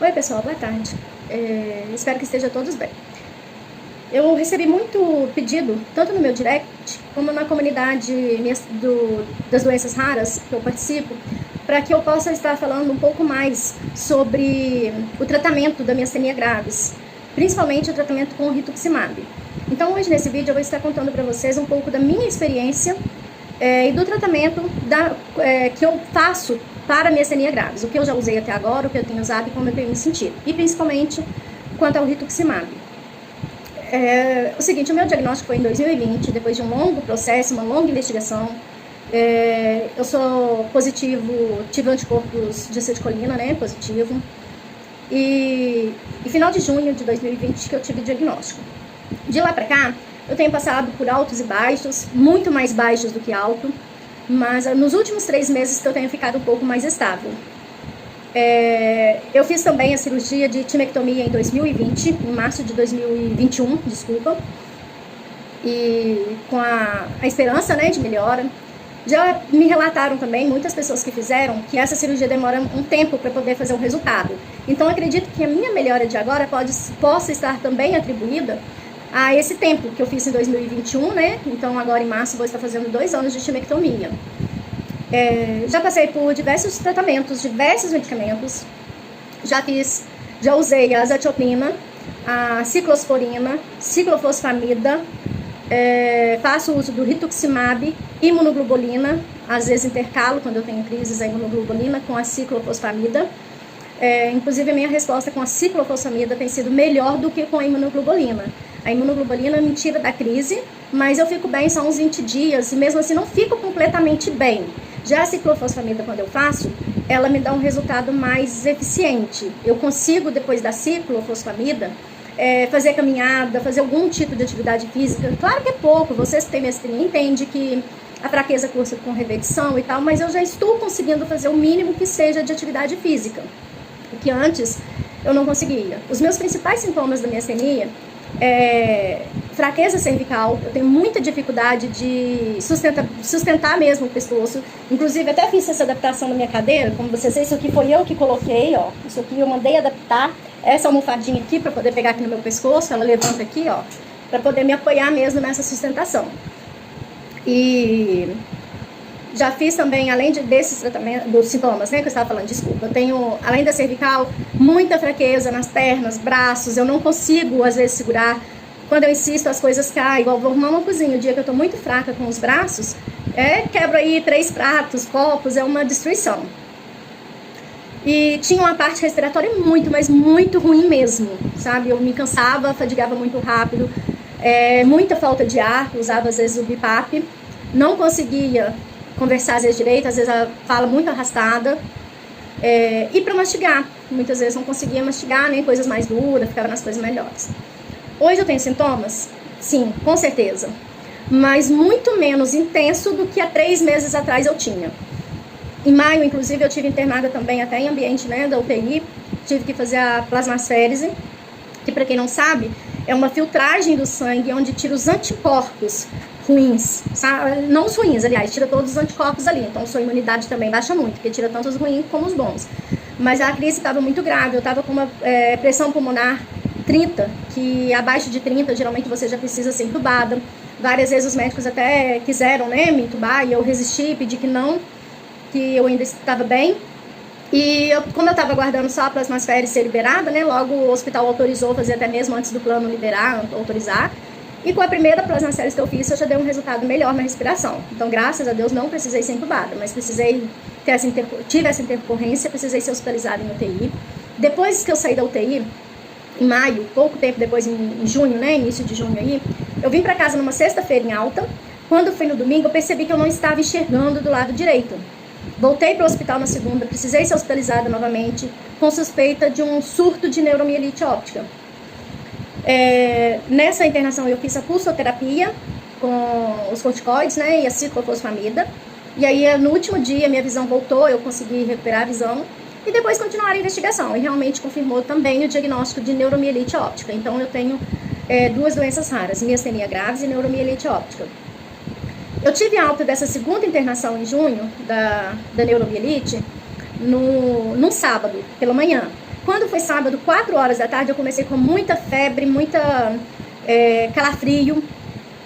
Oi pessoal, boa tarde. Espero que esteja todos bem. Eu recebi muito pedido, tanto no meu direct, como na comunidade das doenças raras que eu participo, para que eu possa estar falando um pouco mais sobre o tratamento da miastenia graves, principalmente o tratamento com o rituximab. Então hoje nesse vídeo eu vou estar contando para vocês um pouco da minha experiência e do tratamento que eu faço para miastenia graves, o que eu já usei até agora, o que eu tenho usado e como eu tenho me sentido, e principalmente quanto ao rituximab. O seguinte, o meu diagnóstico foi em 2020, depois de um longo processo, uma longa investigação. Eu sou positivo, tive anticorpos de acetilcolina, né, positivo, e final de junho de 2020 que eu tive diagnóstico. De lá pra cá, eu tenho passado por altos e baixos, muito mais baixos do que alto, mas nos últimos 3 meses que eu tenho ficado um pouco mais estável. Eu fiz também a cirurgia de timectomia em 2020, em março de 2021, desculpa, e com a esperança, né, de melhora. Já me relataram também, muitas pessoas que fizeram, que essa cirurgia demora um tempo para poder fazer o resultado. Então, acredito que a minha melhora de agora possa estar também atribuída a esse tempo que eu fiz em 2021, né? Então, agora em março, vou estar fazendo 2 anos de timectomia. Já passei por diversos tratamentos, diversos medicamentos. Já usei a azathioprina, a ciclosporina, ciclofosfamida, faço uso do rituximab, imunoglobulina, às vezes intercalo quando eu tenho crises a imunoglobulina com a ciclofosfamida. Inclusive a minha resposta com a ciclofosfamida tem sido melhor do que com a imunoglobulina. A imunoglobulina me tira da crise, mas eu fico bem só uns 20 dias e mesmo assim não fico completamente bem. Já a ciclofosfamida, quando eu faço, ela me dá um resultado mais eficiente. Eu consigo, depois da ciclofosfamida, fazer caminhada, fazer algum tipo de atividade física. Claro que é pouco, vocês que têm mestria entendem que a fraqueza cursa com repetição e tal, mas eu já estou conseguindo fazer o mínimo que seja de atividade física, o que antes eu não conseguia. Os meus principais sintomas da miastenia fraqueza cervical, eu tenho muita dificuldade de sustentar mesmo o pescoço, inclusive até fiz essa adaptação na minha cadeira, como vocês veem, isso aqui foi eu que coloquei, ó, isso aqui eu mandei adaptar, essa almofadinha aqui para poder pegar aqui no meu pescoço, ela levanta aqui, ó, para poder me apoiar mesmo nessa sustentação. E já fiz também, além desses tratamentos, dos sintomas, né, que eu estava falando, desculpa, eu tenho, além da cervical, muita fraqueza nas pernas, braços, eu não consigo, às vezes, segurar. Quando eu insisto, as coisas caem, igual vou arrumar uma cozinha, o dia que eu tô muito fraca com os braços, quebro aí 3 pratos, copos, é uma destruição. E tinha uma parte respiratória muito, mas muito ruim mesmo, sabe? Eu me cansava, fadigava muito rápido, muita falta de ar, usava às vezes o BiPAP, não conseguia conversar às vezes direito, às vezes a fala muito arrastada, e para mastigar, muitas vezes não conseguia mastigar, nem coisas mais duras, ficava nas coisas melhores. Hoje eu tenho sintomas? Sim, com certeza, mas muito menos intenso do que há 3 meses atrás eu tinha. Em maio, inclusive, eu tive internada também até em ambiente, né, da UTI, tive que fazer a plasmaférese, que para quem não sabe, é uma filtragem do sangue onde tira os anticorpos ruins, sabe? Não os ruins, aliás, tira todos os anticorpos ali, então sua imunidade também baixa muito, porque tira tanto os ruins como os bons. Mas a crise estava muito grave, eu estava com uma pressão pulmonar 30, que abaixo de 30 geralmente você já precisa ser entubada. Várias vezes os médicos até quiseram, né, me entubar e eu resisti, pedi que não, que eu ainda estava bem. E como eu estava aguardando só a plasmaférese ser liberada, né, logo o hospital autorizou fazer até mesmo antes do plano autorizar. E com a primeira plasmaférese que eu fiz, eu já dei um resultado melhor na respiração. Então, graças a Deus, não precisei ser entubada, mas tive essa intercorrência, precisei ser hospitalizada em UTI. Depois que eu saí da UTI, em maio, pouco tempo depois, em junho, né, início de junho aí, eu vim para casa numa sexta-feira em alta. Quando fui no domingo, eu percebi que eu não estava enxergando do lado direito. Voltei para o hospital na segunda, precisei ser hospitalizada novamente, com suspeita de um surto de neuromielite óptica. Nessa internação eu fiz a pulsoterapia com os corticoides, né, e a ciclofosfamida. E aí no último dia minha visão voltou, eu consegui recuperar a visão. E depois continuaram a investigação e realmente confirmou também o diagnóstico de neuromielite óptica. Então eu tenho 2 doenças raras, miastenia graves e neuromielite óptica. Eu tive alta dessa segunda internação em junho da neuromielite num sábado, pela manhã. Quando foi sábado, 4 horas da tarde, eu comecei com muita febre, muita calafrio.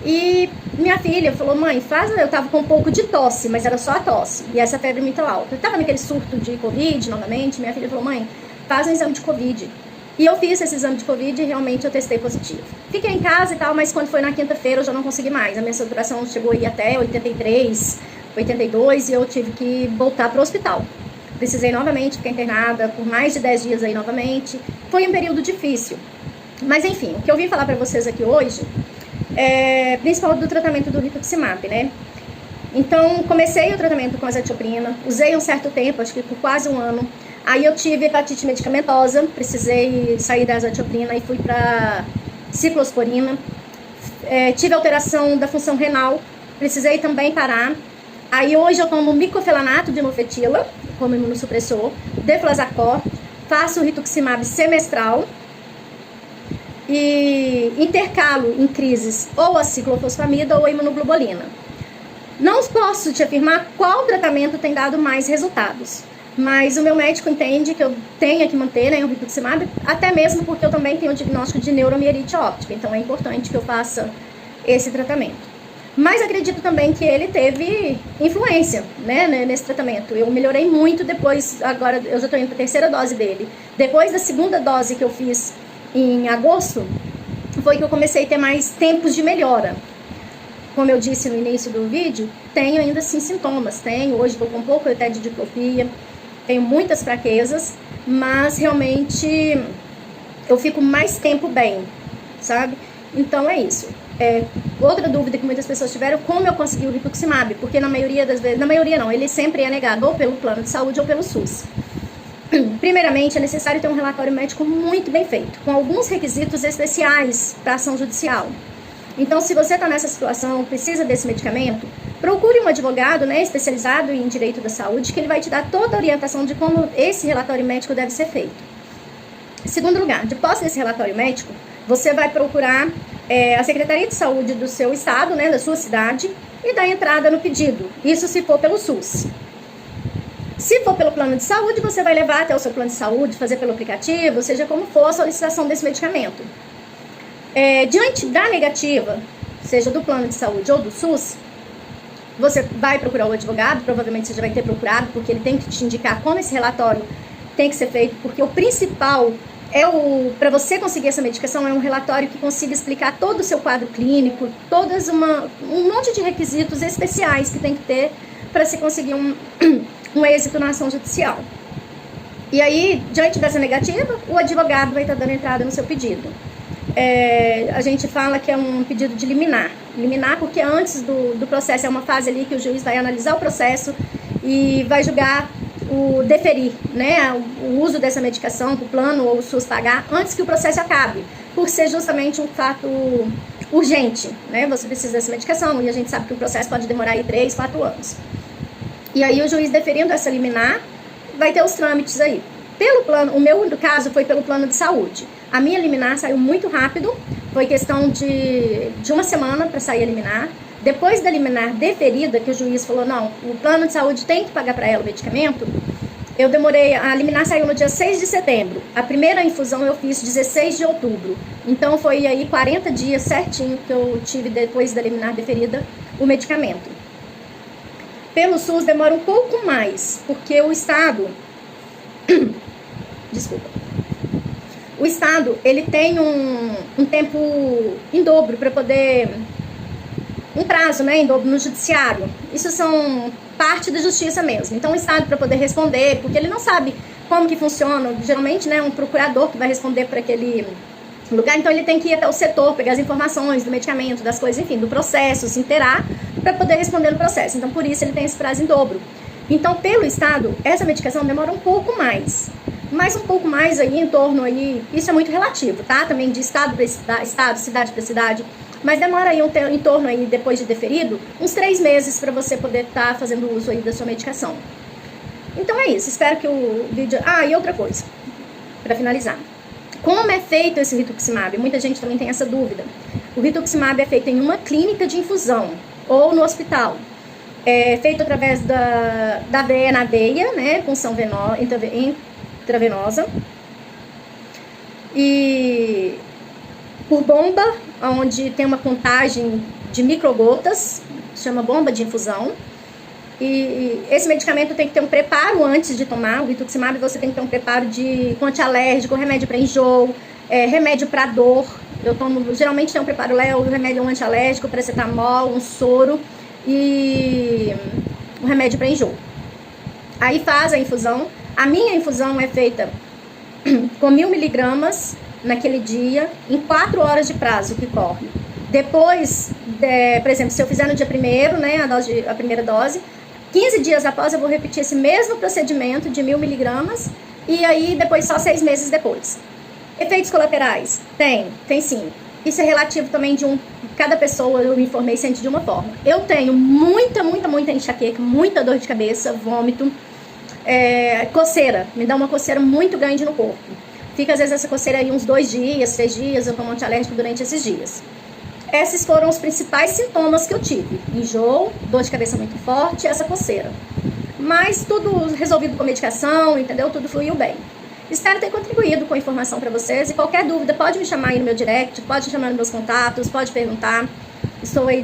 E minha filha falou, mãe, eu tava com um pouco de tosse, mas era só a tosse. E essa febre muito alta. Eu tava naquele surto de Covid novamente. Minha filha falou, mãe, faz um exame de Covid. E eu fiz esse exame de Covid e realmente eu testei positivo. Fiquei em casa e tal, mas quando foi na quinta-feira eu já não consegui mais. A minha saturação chegou aí até 83, 82 e eu tive que voltar para o hospital. Precisei novamente ficar internada por mais de 10 dias aí novamente. Foi um período difícil. Mas enfim, o que eu vim falar para vocês aqui hoje é principalmente do tratamento do rituximab, né? Então, comecei o tratamento com azathioprina, usei um certo tempo, acho que por quase um ano. Aí eu tive hepatite medicamentosa, precisei sair da azathioprina e fui para ciclosporina. Tive alteração da função renal, precisei também parar. Aí hoje eu tomo micofenolato de mofetila, como imunossupressor, deflazacort, faço o rituximab semestral e intercalo em crises ou a ciclofosfamida ou a imunoglobulina. Não posso te afirmar qual tratamento tem dado mais resultados. Mas o meu médico entende que eu tenho que manter, né, o rituximab, até mesmo porque eu também tenho o diagnóstico de neuromielite óptica, então é importante que eu faça esse tratamento. Mas acredito também que ele teve influência, né, nesse tratamento. Eu melhorei muito depois, agora eu já estou indo para a 3ª dose dele. Depois da 2ª dose que eu fiz em agosto, foi que eu comecei a ter mais tempos de melhora. Como eu disse no início do vídeo, tenho ainda assim sintomas. Hoje estou com um pouco até de diplopia, tenho muitas fraquezas, mas realmente eu fico mais tempo bem, sabe? Então é isso. Outra dúvida que muitas pessoas tiveram, como eu consegui o rituximab? Porque na maioria das vezes, na maioria não, ele sempre é negado ou pelo plano de saúde ou pelo SUS. Primeiramente, é necessário ter um relatório médico muito bem feito, com alguns requisitos especiais para ação judicial. Então, se você está nessa situação, precisa desse medicamento, procure um advogado, né, especializado em direito da saúde, que ele vai te dar toda a orientação de como esse relatório médico deve ser feito. Em segundo lugar, de posse desse relatório médico, você vai procurar a Secretaria de Saúde do seu estado, né, da sua cidade, e dar entrada no pedido. Isso se for pelo SUS. Se for pelo plano de saúde, você vai levar até o seu plano de saúde, fazer pelo aplicativo, seja como for a solicitação desse medicamento. Diante da negativa, seja do plano de saúde ou do SUS, você vai procurar o advogado, provavelmente você já vai ter procurado, porque ele tem que te indicar como esse relatório tem que ser feito, porque o principal para você conseguir essa medicação, é um relatório que consiga explicar todo o seu quadro clínico, um monte de requisitos especiais que tem que ter para se conseguir um êxito na ação judicial. E aí, diante dessa negativa, o advogado vai estar dando entrada no seu pedido. A gente fala que é um pedido de liminar. Liminar porque antes do processo é uma fase ali que o juiz vai analisar o processo e vai julgar o deferir, né, o uso dessa medicação para o plano ou o SUS pagar antes que o processo acabe, por ser justamente um fato urgente, né, você precisa dessa medicação e a gente sabe que o processo pode demorar aí 3, 4 anos. E aí o juiz deferindo essa liminar vai ter os trâmites aí. Pelo plano, o meu caso foi pelo plano de saúde. A minha liminar saiu muito rápido, foi questão de uma semana para sair a liminar. Depois da liminar deferida, que o juiz falou, não, o plano de saúde tem que pagar para ela o medicamento, eu demorei, a liminar saiu no dia 6 de setembro. A primeira infusão eu fiz 16 de outubro. Então foi aí 40 dias certinho que eu tive depois da liminar deferida o medicamento. Pelo SUS demora um pouco mais, porque o Estado... Desculpa. O Estado, ele tem um tempo em dobro para poder... Um prazo, né, em dobro no judiciário. Isso são parte da justiça mesmo. Então, o Estado, para poder responder, porque ele não sabe como que funciona, geralmente, né, um procurador que vai responder para aquele lugar, então ele tem que ir até o setor, pegar as informações do medicamento, das coisas, enfim, do processo, se inteirar, para poder responder no processo. Então, por isso, ele tem esse prazo em dobro. Então, pelo Estado, essa medicação demora um pouco mais. Mas um pouco mais aí, em torno aí, isso é muito relativo, tá? Também de estado para estado, cidade para cidade. Mas demora aí em torno aí, depois de deferido, uns 3 meses para você poder estar fazendo uso aí da sua medicação. Então é isso, espero que o vídeo... e outra coisa, para finalizar. Como é feito esse rituximab? Muita gente também tem essa dúvida. O rituximab é feito em uma clínica de infusão ou no hospital. É feito através da veia na veia, né, punção intravenosa. e por bomba, onde tem uma contagem de microgotas, chama bomba de infusão. E esse medicamento tem que ter um preparo antes de tomar. O rituximab você tem que ter um preparo com antialérgico, remédio para enjoo, remédio para dor. Eu tomo, geralmente tem um preparo um remédio antialérgico, paracetamol, um soro e um remédio para enjoo. Aí faz a infusão. A minha infusão é feita com 1000 miligramas naquele dia, em 4 horas de prazo que corre. Depois, por exemplo, se eu fizer no dia 1º, né, a primeira dose, 15 dias após eu vou repetir esse mesmo procedimento de 1000 miligramas e aí depois só 6 meses depois. Efeitos colaterais? Tem sim. Isso é relativo também cada pessoa, eu me informei, sente de uma forma. Eu tenho muita enxaqueca, muita dor de cabeça, vômito, coceira, me dá uma coceira muito grande no corpo. Fica às vezes essa coceira aí uns 2 dias, 3 dias, eu tomo antialérgico durante esses dias. Esses foram os principais sintomas que eu tive: enjoo, dor de cabeça muito forte, essa coceira. Mas tudo resolvido com medicação, entendeu? Tudo fluiu bem. Espero ter contribuído com a informação para vocês e qualquer dúvida pode me chamar aí no meu direct, pode me chamar nos meus contatos, pode perguntar. Estou aí.